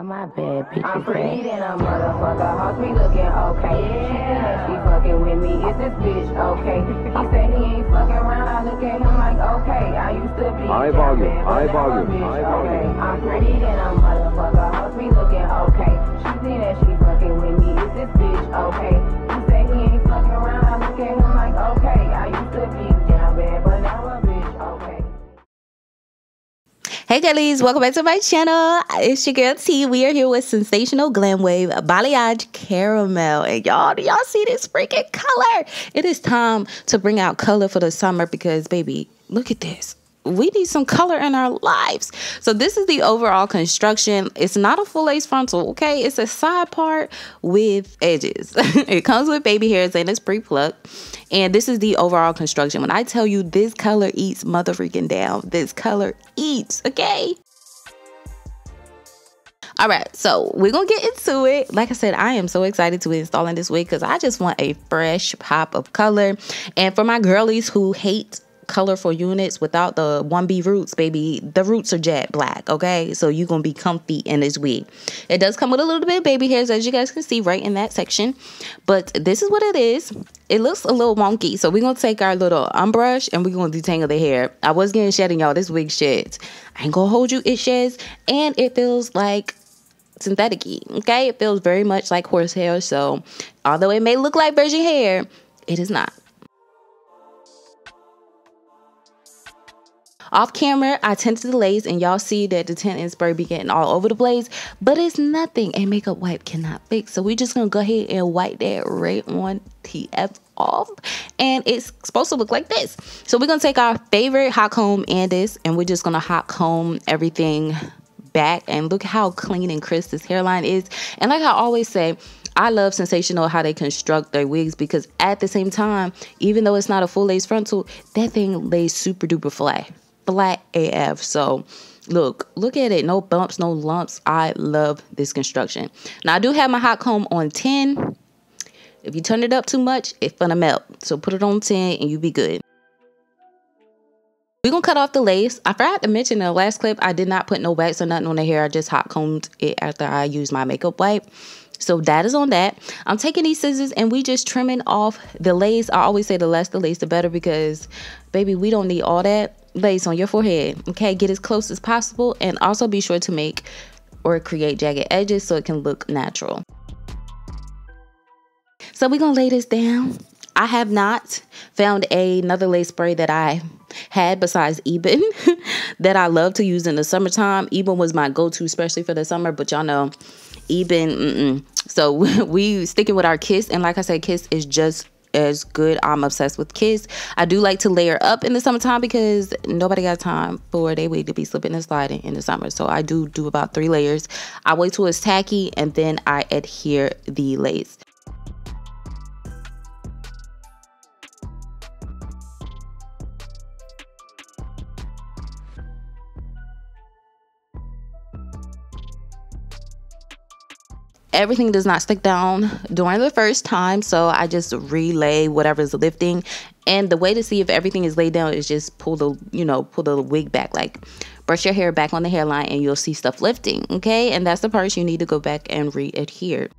My bad, bitch. I'm pretty than a motherfucker. Hoes be looking okay. Yeah. She fucking with me. Is this bitch okay? He said he ain't fucking around. I look at him like okay. I used to be high volume. Okay. I'm pretty than a motherfucker. Hoes be looking okay. She said that she fucking with me. Is this bitch okay? He said he ain't fucking around. I look at him like okay. I used to be down bad, but now a bitch okay. Hey girlies, welcome back to my channel. It's your girl T. We are here with Sensational Glam Wave Balayage Caramel. And y'all, do y'all see this freaking color? It is time to bring out color for the summer because, baby, look at this. We need some color in our lives. So this is the overall construction. It's not a full lace frontal, okay? It's a side part with edges. It comes with baby hairs and it's pre-plucked. And this is the overall construction. When I tell you this color eats mother freaking down, this color eats, okay? All right, so we're gonna get into it. Like I said, I am so excited to be installing this wig because I just want a fresh pop of color. And for my girlies who hate colorful units without the 1B roots, baby, the roots are jet black, okay? So you're gonna be comfy in this wig. It does come with a little bit of baby hairs, as you guys can see right in that section, but this is what it is. It looks a little wonky, so we're gonna take our little brush and we're gonna detangle the hair. I was getting shedding, y'all. This wig sheds. I ain't gonna hold you, it sheds, and it feels like synthetic-y, okay? It feels very much like horsehair, so although it may look like virgin hair, it is not. Off camera, I tinted the lace, and y'all see that the tint and spray be getting all over the place, but it's nothing a makeup wipe cannot fix. So we're just gonna go ahead and wipe that right on TF off, and it's supposed to look like this. So we're gonna take our favorite hot comb and this, and we're just gonna hot comb everything back, and look how clean and crisp this hairline is. And like I always say, I love Sensational how they construct their wigs, because at the same time, even though it's not a full lace frontal, that thing lays super duper flat AF. So look at it. No bumps, no lumps. I love this construction. Now I do have my hot comb on 10. If you turn it up too much, it's gonna melt. So put it on 10 and you be good. We're gonna cut off the lace. I forgot to mention in the last clip, I did not put no wax or nothing on the hair. I just hot combed it after I used my makeup wipe. So that is on that. I'm taking these scissors and we just trimming off the lace. I always say the less the lace, the better, because baby, we don't need all that lace on your forehead. Okay, get as close as possible, and also be sure to make or create jagged edges so it can look natural. So we're gonna lay this down. I have not found another lace spray that I had besides 𝐴𝐴𝐻 that I love to use in the summertime. 𝐴𝐴𝐻 was my go-to, especially for the summer, but y'all know 𝐴𝐴𝐻, So we sticking with our Kiss, and like I said, Kiss is just as good. I'm obsessed with Kiss. I do like to layer up in the summertime because nobody got time for their wig to be slipping and sliding in the summer. So I do about 3 layers. I wait till it's tacky and then I adhere the lace. Everything does not stick down during the first time, so I just relay whatever's lifting. And the way to see if everything is laid down is just pull the wig back, like brush your hair back on the hairline, and you'll see stuff lifting, okay? And that's the part you need to go back and re-adhere.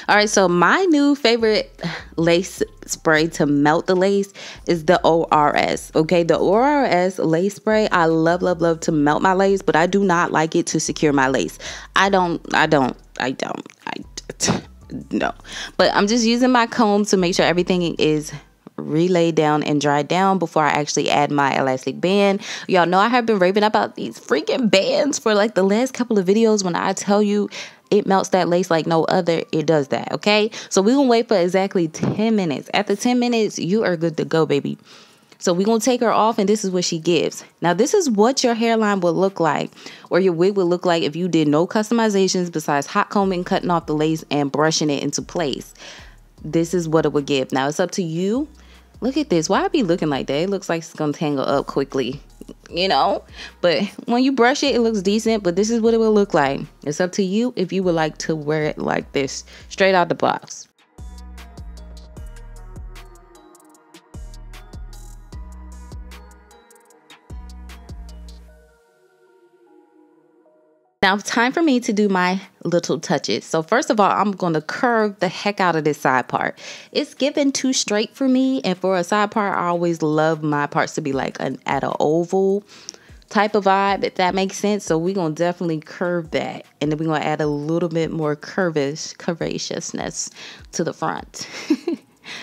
All right, so my new favorite lace spray to melt the lace is the ORS. Okay, the ORS lace spray, I love to melt my lace, but I do not like it to secure my lace. I don't. No. But I'm just using my comb to make sure everything is relayed down and dried down before I actually add my elastic band. Y'all know I have been raving about these freaking bands for like the last couple of videos. When I tell you it melts that lace like no other, it does that, okay? So we're gonna wait for exactly 10 minutes. After 10 minutes, you are good to go, baby. So we're gonna take her off, and this is what she gives. Now this is what your hairline would look like, or your wig would look like, if you did no customizations besides hot combing, cutting off the lace, and brushing it into place. This is what it would give. Now it's up to you Look at this. Why I be looking like that? It looks like it's gonna tangle up quickly, you know? But when you brush it, it looks decent, but this is what it will look like. It's up to you if you would like to wear it like this, straight out the box. Now, time for me to do my little touches. So first of all, I'm going to curve the heck out of this side part. It's given too straight for me. And for a side part, I always love my parts to be like at an oval type of vibe, if that makes sense. So we're going to definitely curve that. And then we're going to add a little bit more curvaceousness to the front.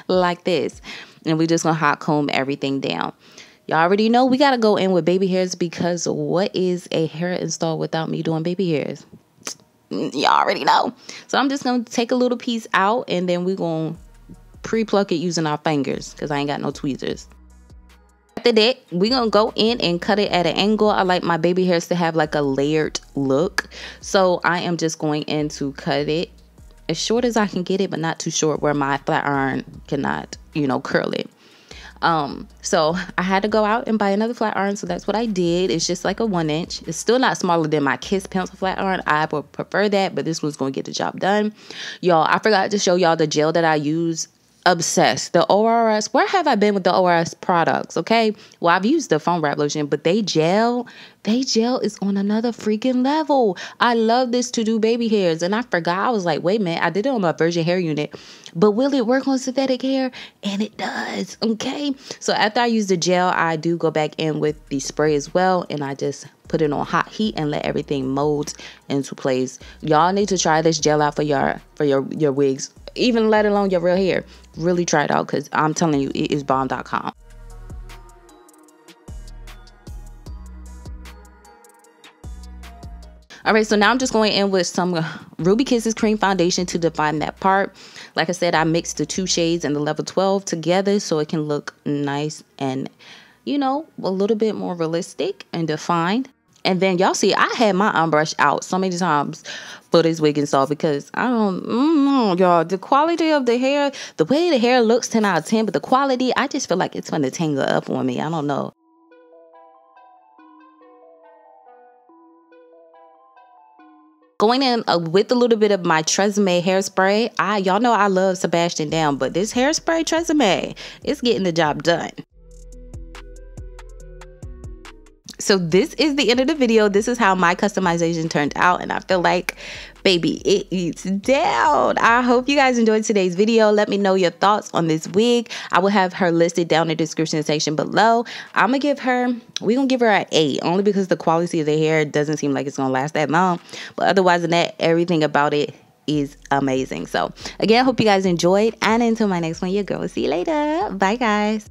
Like this. And we're just going to hot comb everything down. Y'all already know we got to go in with baby hairs, because what is a hair install without me doing baby hairs? Y'all already know. So I'm just going to take a little piece out, and then we're going to pre-pluck it using our fingers, because I ain't got no tweezers. After that, we're going to go in and cut it at an angle. I like my baby hairs to have like a layered look. So I am just going in to cut it as short as I can get it, but not too short where my flat iron cannot, you know, curl it. So I had to go out and buy another flat iron. So that's what I did. It's just like a 1 inch. It's still not smaller than my Kiss pencil flat iron. I would prefer that, but this one's going to get the job done. Y'all, I forgot to show y'all the gel that I use. Obsessed. The ORS. Where have I been with the ORS products? Okay. Well, I've used the foam wrap lotion, but they gel is on another freaking level. I love this to do baby hairs. And I forgot. I was like, wait a minute. I did it on my virgin hair unit, but will it work on synthetic hair? And it does. Okay. So after I use the gel, I do go back in with the spray as well. And I just put it on hot heat and let everything mold into place. Y'all need to try this gel out for your wigs, even let alone your real hair. Really try it out, because I'm telling you, it is bomb.com. All right, so now I'm just going in with some Ruby Kisses cream foundation to define that part. Like I said, I mixed the 2 shades and the level 12 together so it can look nice and, you know, a little bit more realistic and defined. And then y'all see, I had my unbrush out so many times for this wig install, because I don't know, y'all, the quality of the hair, the way the hair looks, 10 out of 10, but the quality, I just feel like it's going to tangle up on me. I don't know. Going in with a little bit of my TRESemmé hairspray. Y'all know I love Sebastian Down, but this hairspray TRESemmé, it's getting the job done. So this is the end of the video. This is how my customization turned out, and I feel like, baby, it eats down. I hope you guys enjoyed today's video. Let me know your thoughts on this wig. I will have her listed down in the description section below. we're gonna give her an 8, only because the quality of the hair doesn't seem like it's gonna last that long. But otherwise than that, everything about it is amazing. So again, I hope you guys enjoyed, and until my next one, your girl will see you later. Bye guys.